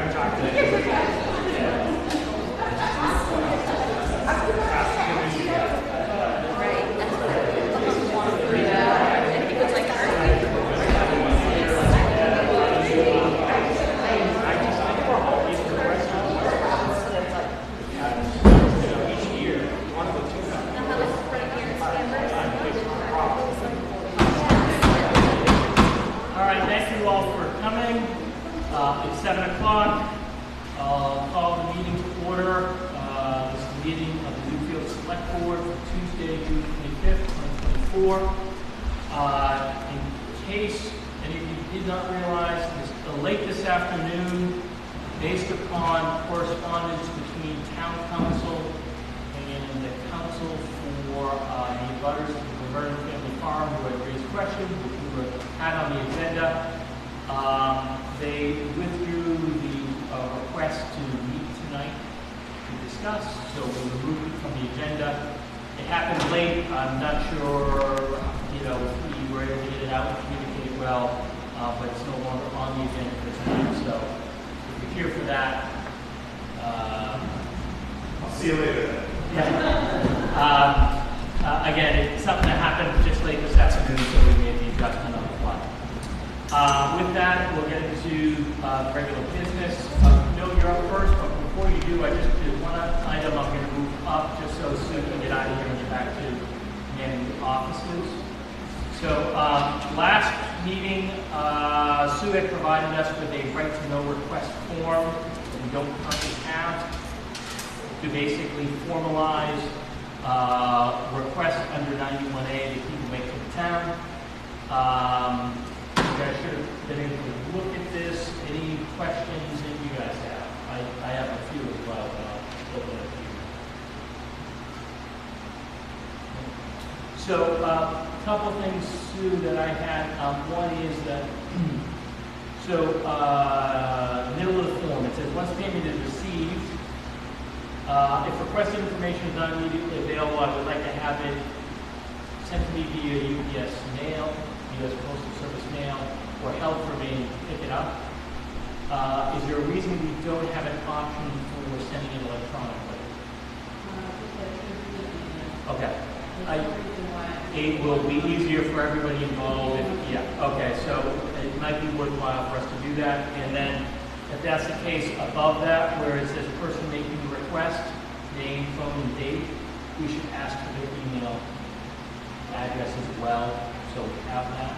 haven't talked to them. It's 7 o'clock. I'll call the meeting to order. This is the meeting of the Newfield Select Board for Tuesday, June 25th, 2024. In case any of you did not realize, late this afternoon, based upon correspondence between Town Council and the Council for the abutters of the Laverne Family Farm, who had raised questions, which we had on the agenda. They withdrew the request to meet tonight to discuss, so we removed it from the agenda. It happened late. I'm not sure, if we were able to get it out and communicate it well, but it's no longer on the agenda for tonight. So if you're here for that, I'll see you later. Yeah. Again, it's something that happened just late this afternoon, so we made the adjustment on the fly. With that, we'll get into regular business. No, you're up first, but before you do, I just did one item I'm going to move up just so Sue can get out of here and get back to managing the offices. So last meeting, Sue had provided us with a right to know request form that we don't currently have to basically formalize requests under 91A that people make to the town. You guys should have been able to look at this. Any questions that you guys have? I have a few as well, but I'll open it to you. So a couple things, Sue, that I had. One is that, middle of the form, it says, once payment is received, if requested information is not immediately available, I would like to have it sent to me via UPS mail, U.S. Postal Service mail, or held for me to pick it up. Is there a reason we don't have an option for sending it electronically? Okay. It will be easier for everybody involved. Okay, so it might be worthwhile for us to do that. And then, if that's the case, above that, where it says person making the request, name, phone, and date, we should ask for their email address as well, so we have that.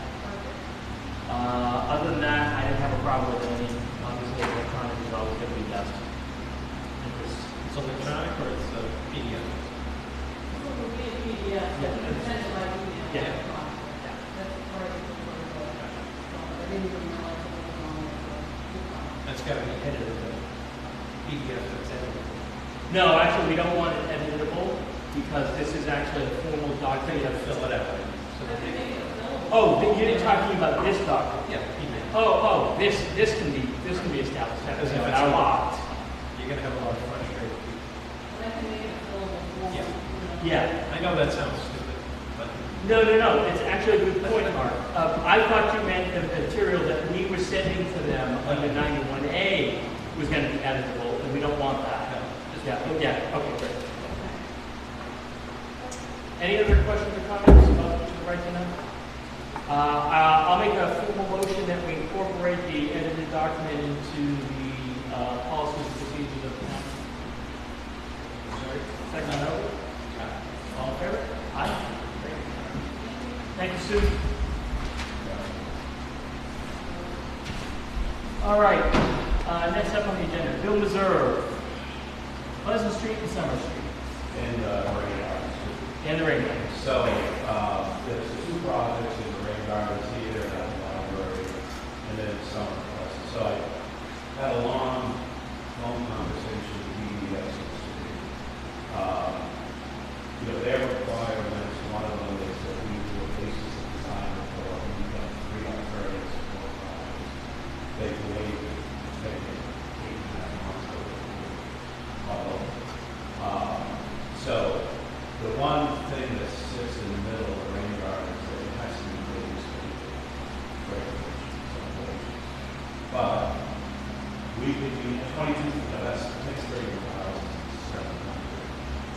Other than that, I didn't have a problem with any. Obviously, electronic is always going to be best. It's electronic or it's a PDF? That's got to be edited. PDF that's editable. No, actually, we don't want it editable because this is actually a formal document. You have to fill it out. So that they can... Oh, you're talking about this document? Yeah, email. This can be established. Because if it's locked, you're going to have a lot of frustrated people. Yeah. I know that sounds stupid, but... No. It's actually a good point, Mark. I thought you meant the material that we were sending to them under 91A was going to be editable, and we don't want that. No. Okay, great. Any other questions or comments about the right to know? I'll make a formal motion that we incorporate the edited document into the policies and procedures of the town. Second on over? All in favor? Aye. Great. Thank you, Sue. All right. Next up on the agenda, Bill Meserve, Pleasant Street and Summer Street. And rain gardens. And the rain gardens. So there's the two projects in the rain gardens here and at the library, and then summer classes. So I had a long conversation with DES. Their requirements, one of them is that we do a basis of design report. We've done 3 alternatives, 4 times. They believe it's taken 8.5 months to follow. So the one thing that sits in the middle of the rain garden is that it has to be released regulations, unfortunately. But we could do 22, no, that's next 30,700.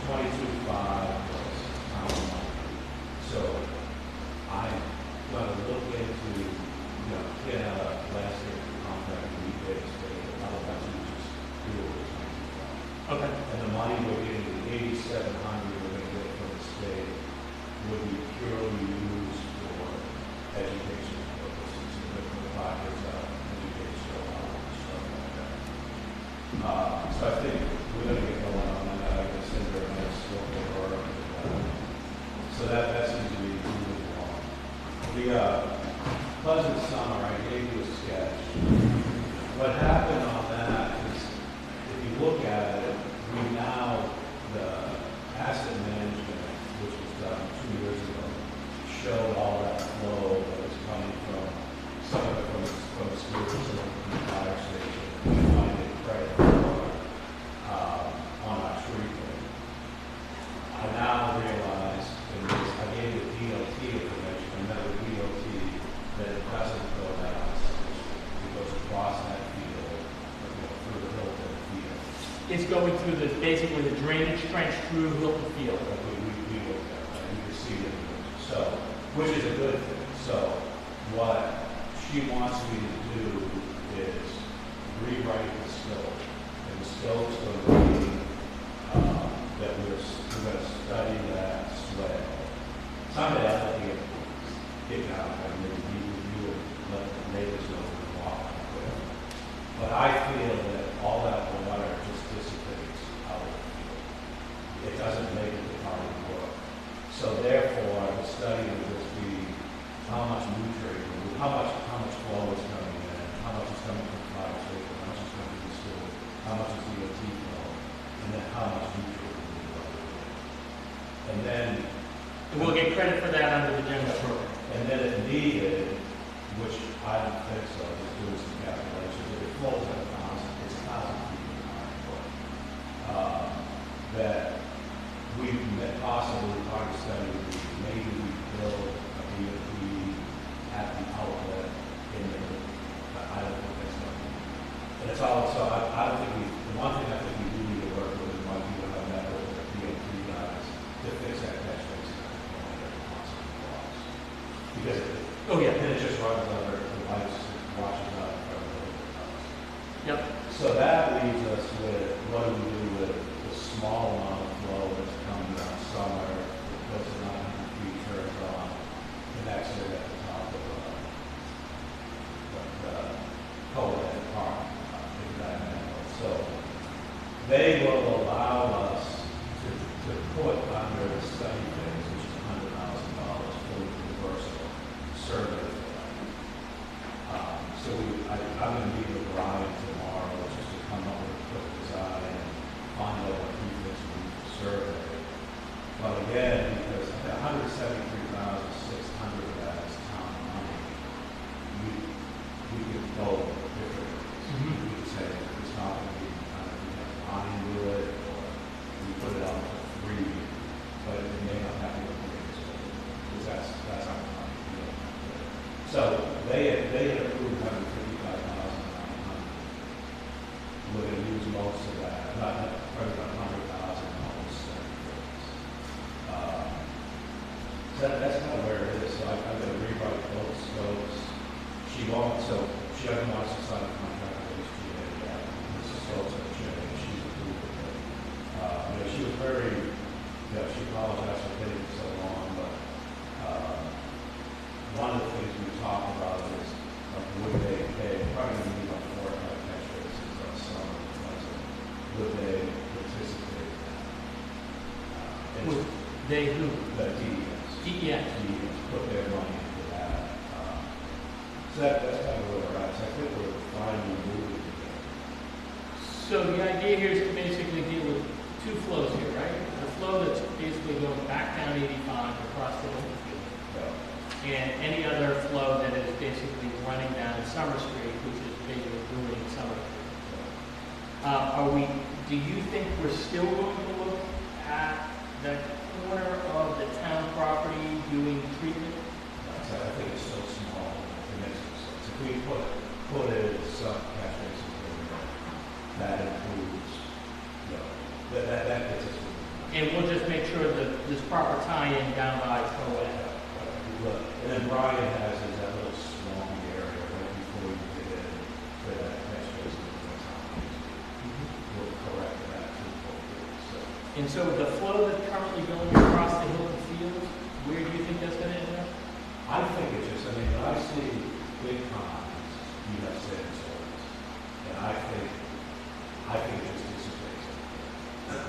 22.5 was town money. So I'm gonna look into, get a last year contract rebates, but otherwise we just do it with 22.5. Okay. And the money we're getting, the 8,700 we're gonna get from the state would be purely used for education purposes, for the pockets of educational stuff like that. So I think we're gonna get going on that. I can send her a nice local order. So that seems to be moving along. The Pleasant Summer, I gave you a sketch. What happened on that is, if you look at it, we now, the asset management, which was done 2 years ago, showed all that flow that was coming from, some of it from the schools, some of it from the fire station. We wanted to credit for on our tree thing. I now realize, and I gave the DOT information, I met with DOT, that it doesn't go down Summer Street. It goes across that field, through the Hilton field. It's going through basically the drainage trench through Hilton Field. But we looked at that, we received it. So, which is a good thing. So, what she wants me to do is rewrite the scope. And the scope's going to be that we're going to study that swale. Someday I'd like to get out and maybe you would let the neighbors know we walk with. But I feel that all that water just dissipates out of the field. It doesn't make it the part of the work. So therefore, the study would just be how much nutrient, how much flow is coming in, how much is coming from the fire station, how much is coming from the school, how much is DOT flow, and then how much nutrient we need. And then We'll get credit for that under the general program. And then it needed, which I don't think so, just doing some calculations, if it flows at 1,000, it's 1,000 feet in our foot. That we may possibly, part of the study would be maybe we build a DOT at the outlet in the, I don't think that's going to be. And it's all, so I don't think the one thing I think we do need to work with is might be to have that with the DOT guys to fix that catch basin. Because Oh, yeah. then it just runs over the pipes, washes out from the house. Yep. So that leaves us with what do we do with the small amount of flow that's coming down summer, that goes to 900 feet, turns on, connects it at the top of the Colorado Park, in that manhole. So they will allow us to put under the study phase, which is $100,000 fully reversible survey. So I'm going to meet with Brian tomorrow, just to come up with a quick design and find out what he thinks we need to survey. But again, because $173,600 of that is town money, we could go different ways. We could say it's not going to be on into it, or we put it out for free, but it may not have to go because that's our money. So they had approved $155,900. We're going to use most of that, probably about $100,000 almost. So that's kind of where it is. So I'm going to rewrite both scopes. She doesn't want us to sign a contract with HTA yet. This is scopes that change. She's approved it. She was very, she apologized for taking so long, but one of the things we talked about is would they pay, probably going to be about 4 or 5 catch basins on summer, would they participate in that? Would they who? The DES. DES. DES put their money into that. So that's kind of where we're at. So I think we're finally moving together. So the idea here is to basically deal with two flows here, right? The flow that's basically going back down 85 across the Hilton Field. And any other flow that is basically running down Summer Street, which is basically ruining Summer Street. Do you think we're still going to look at the corner of the town property doing treatment? I think it's so small, it makes no sense. If we put it some catch basin over there, And we'll just make sure that there's proper tie-in down by Troy. Look, and then Brian has is that little swampy area right before you get in to that catch basin. We'll correct that too. So, And so the flow that's currently going across the Hilton Fields, where do you think that's gonna end up? I think it's just, I mean, when I see big ponds, you have sand soils. And I think it just dissipates.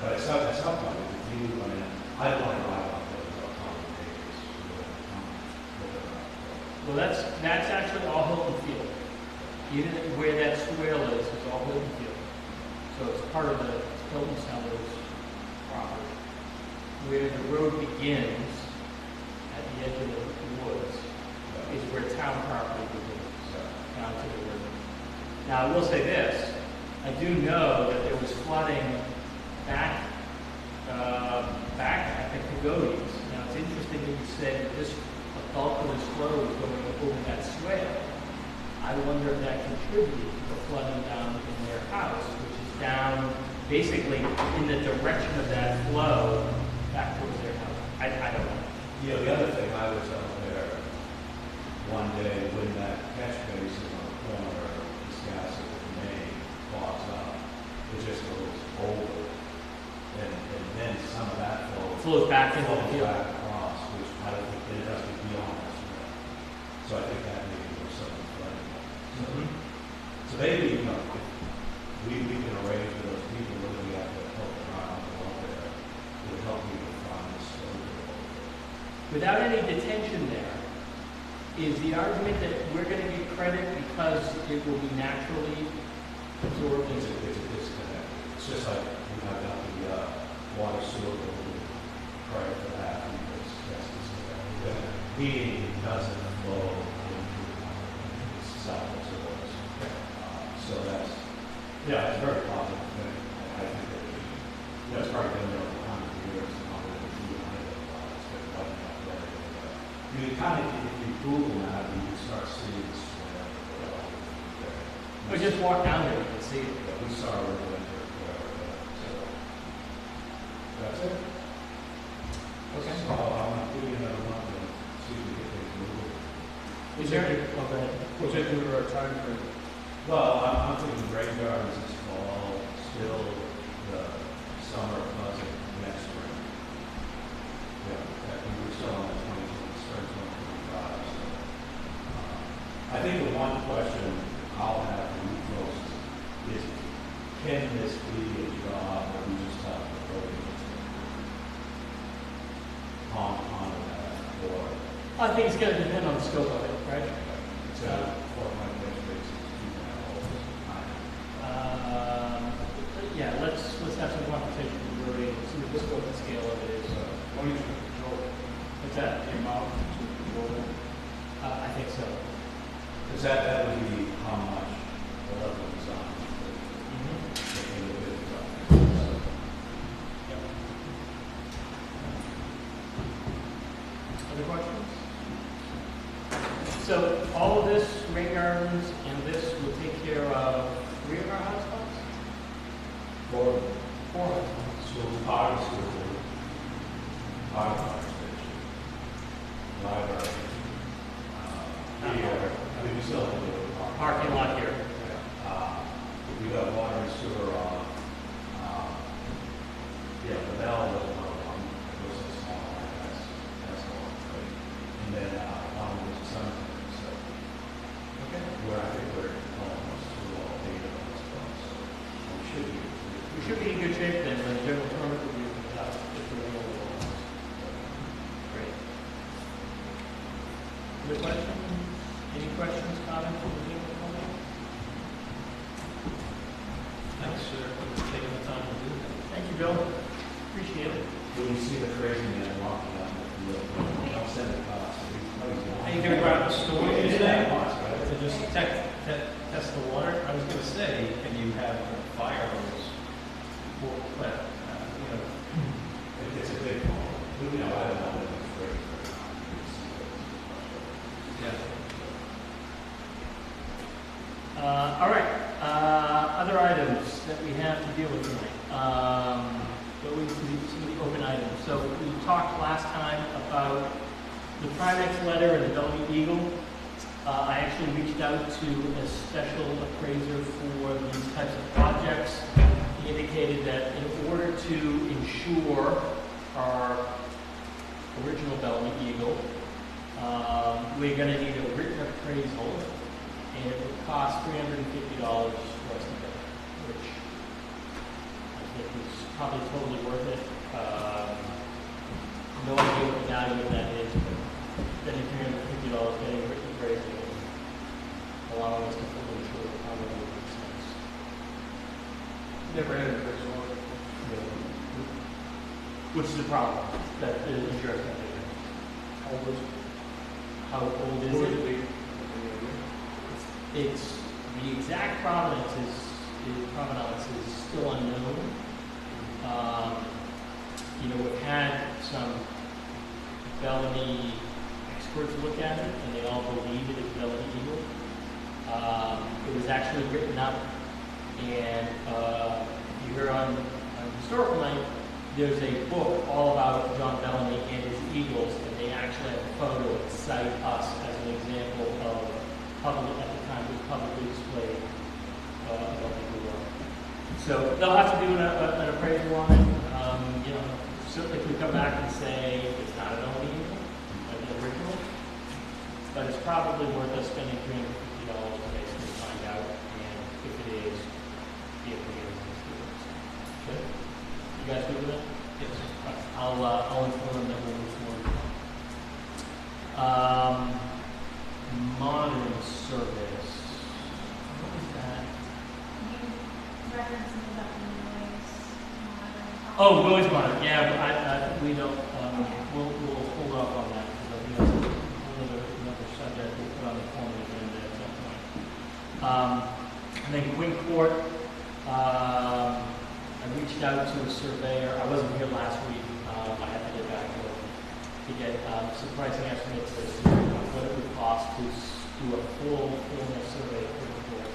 But at some point, if you, I mean, I don't want to ride off those common pages. Well, that's actually all Hilton Field. Even where that swale is all Hilton Field. So it's part of the Hilton Sellers property. Where the road begins, at the edge of the woods, is where town property begins, down to the river. Now, I will say this, I do know that there was flooding back at the Pagodes. Now, it's interesting that you said that this bulk of this flow is going over that swale. I wonder if that contributed to the flooding down in their house, which is down basically in the direction of that flow back towards their house. I don't know. Yeah, the other thing, I was out there one day when that catch basin on the corner of Wisconsin and Maine clogs up, it just goes over. And then some of that Flows back into the flows field. back across, which I don't think it has to be on this way. So I think that maybe was something flooding. So maybe, you know, if we can arrange for those people, whether we have to help them out or there, it would help me to find this over. Without any detention there, is the argument that we're going to get credit because it will be naturally absorbed It's into a disconnect. It's just like we have got the water sewer building prior to that, because that's disconnect. The heating doesn't flow into south of soils. So that's, yeah, it's very positive thing. I think that, you know, it's probably been there for 100 years, and all the people on it, it's been running up there. You kind of, if you Google that, you can start seeing this. Or just walk down there, you can see it. Yeah, we saw it in the winter, so that's it. Okay. So I'm doing another month and see if we get things moving. Is there, oh, go ahead. Was it due to our time frame? Well, I'm thinking rain gardens this fall, still the summer buzzing next spring. Yeah, we were still on the spring 2025. So, I think the one question I'll have for you folks is, can this be a job that we just have to go on that, or I think it's going to depend on the scope of it, right? to for my place basis, Yeah, let's have some conversation with Rory and see what the scope and scale of it is. What do you control? What's that? The amount to control? I think so. Because that would be how much the level of design the individual design. Other questions? So all of this, rain gardens, and this will take care of 3 of our hotspots? For 4 hotspots. school, fire school, fire station, library, here, I mean, we still have to do a Parking lot here. We got water and sewer on, yeah, the bell was one, it was a small one, that's the one, right? And then, one was a cemetery, so, Okay. where I think we're almost through all 8 of those spots, so we should be. We should be in good shape then when the general permit review comes out. If we're available. Great. Other questions? Any questions, comments from the general public? Thanks, sir, for taking the time to do that. Thank you, Bill. Appreciate it. When you see the crazy man walking down the field, don't send it past. How you gonna go out the store? What did you say? Right? To just test the water? I was gonna say, can you have a fire hose? But, you know, It's a big one. You know, I don't know if it's great. yeah. All right, other items that we have to deal with tonight. go into some of the open items. So we talked last time about the Primex letter and the Bellevue Eagle. I actually reached out to a special appraiser for these types of projects. He indicated that in order to ensure our original Bellevue Eagle, we're going to need a written appraisal, and it would cost $350 for us to get, which I think is probably totally worth it. No idea what the value of that is, but spending $350 getting a written appraisal, allowing us to fully insure it probably makes sense. Never had an appraisal. Which is a problem that the insurance company has. How old is it? How old is What it? would it be? It's the exact provenance is still unknown. We've had some Bellamy experts look at it, and they all believe it is Bellamy Eagle. It was actually written up, and you hear on Historical Night, there's a book all about John Bellamy and his Eagles, and they actually have a photo and cite us as an example of public, at the time, it was publicly displayed Bellamy Eagle. So they'll have to do an appraisal on it. Certainly if we come back and say it's not an Bellamy Eagle, like the original, but it's probably worth us spending $350 to basically find out, and if it is, be able to get it. Okay? You guys good with that? Yes. I'll inform them that we'll move forward. Monitoring service. What is that? Referencing about the noise monitoring. Oh, noise monitor. Yeah, we don't. We'll hold off on that because I think that's another subject we'll put on the formal agenda at some point. And then Quinn Court. I reached out to a surveyor. I wasn't here last week. I had to get back to get some pricing estimates as to what it would cost to do a full formal survey for the court.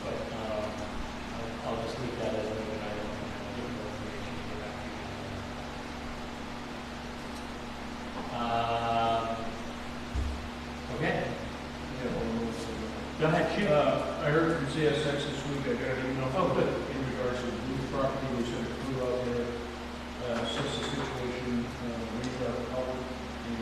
But I'll just leave that as an open item and get more information to get back to you. Okay. Yeah, well, Go ahead, shoot. I heard from CSX this week, I got an email Oh, good. in regards to the Booth property, we sent a crew out there, assess the situation, reach out to public, and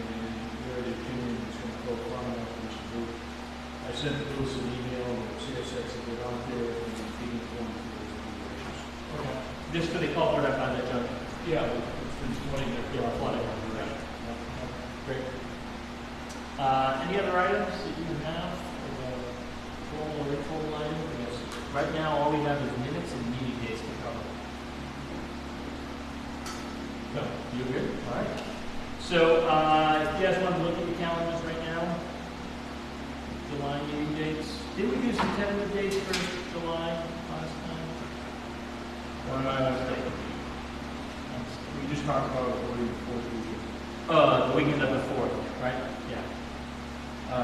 their opinion is going to go far enough for Mr. Booth. I sent the Booth an email, and CSX said they're out there, and they're being informed of those situations. Okay. Just for the culvert up on that junction. Yeah, it's been flooding there. Yeah, flooding. Right. Great. Any other items that you have? Formal or informal item? Yes. Right now, all we have is minutes and meeting dates to cover. No, you're good? All right. So, if you guys want to look at the calendars right now, July meeting dates. Did we do some tentative dates for July last time? We just talked about it already before the weekend. The weekend of the 4th, right? Yeah.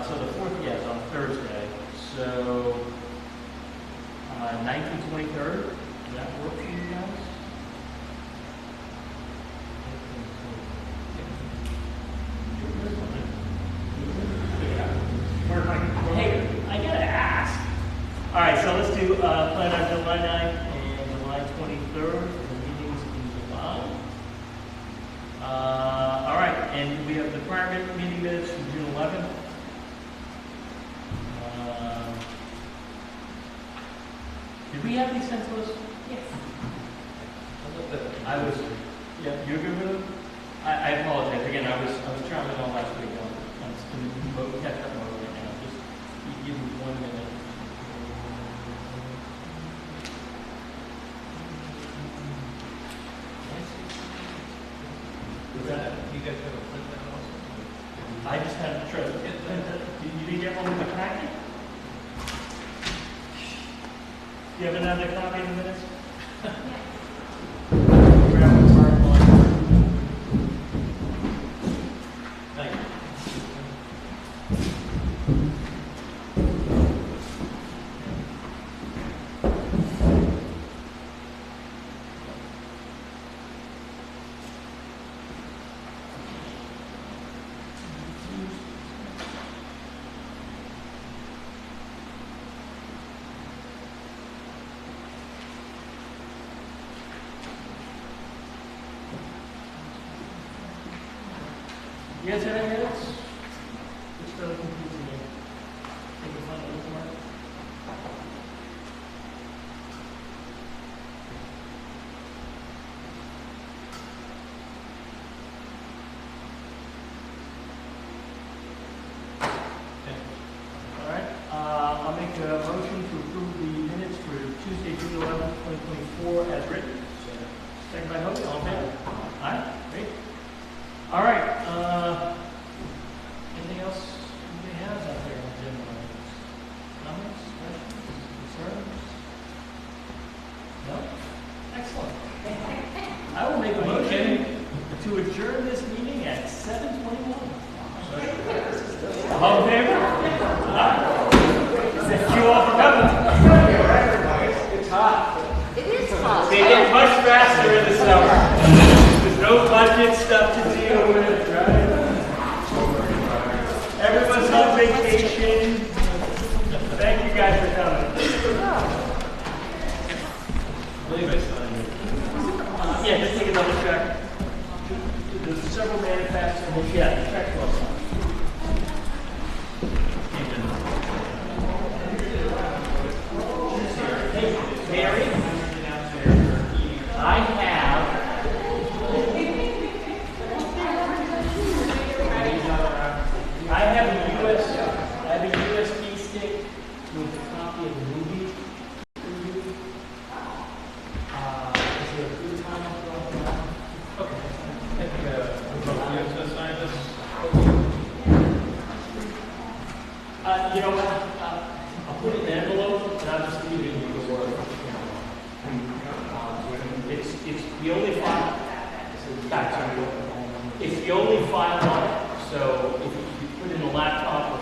So the 4th, yes, on Thursday. So, 19th, 23rd, does that work for you guys? Hey, I gotta ask. All right, so let's do plan on July 9th and July 23rd, the meetings in July. All right, and we have the prior meeting minutes from June 11th. Did we have these sent to us? Yes. I was, yeah, you're good with them? I apologize, again, I was traveling all last week, I'm just in catch up mode right now, just give me 1 minute. Was that, you guys have a print that also? I just had to try to get, you didn't get one with the packet? Do you have another copy of the minutes? Yeah. Grab the hard one. Thank you. You guys have any minutes? It's fairly confusing here. Take a fun look at it. All right, I'll make a motion to approve the minutes for Tuesday, June 11th, 2024 as written. Second by Hobie, all in favor? Aye, great. All right, anything else anybody has out there on the agenda? Comments, questions, concerns? No? Excellent. I will make a motion to adjourn this meeting at 7:21. All in favor? Aye. Thank you all for coming. It's hot. It is hot. They get much faster in the summer. There's no budget stuff to deal with, right? Everyone's on vacation. Thank you guys for coming. I believe I signed it. Yeah, just take another check. There's several manufacturers. Yeah, the check's well signed. Hey, Mary, I have a USB stick with a copy of the movie for you. Is there a good time to go around? Okay. I think, you have to sign this. You know what? I'll put it in an envelope and I'll just leave it in your work. It's the only file. Back to you. It's the only file on it. So if you put it in a laptop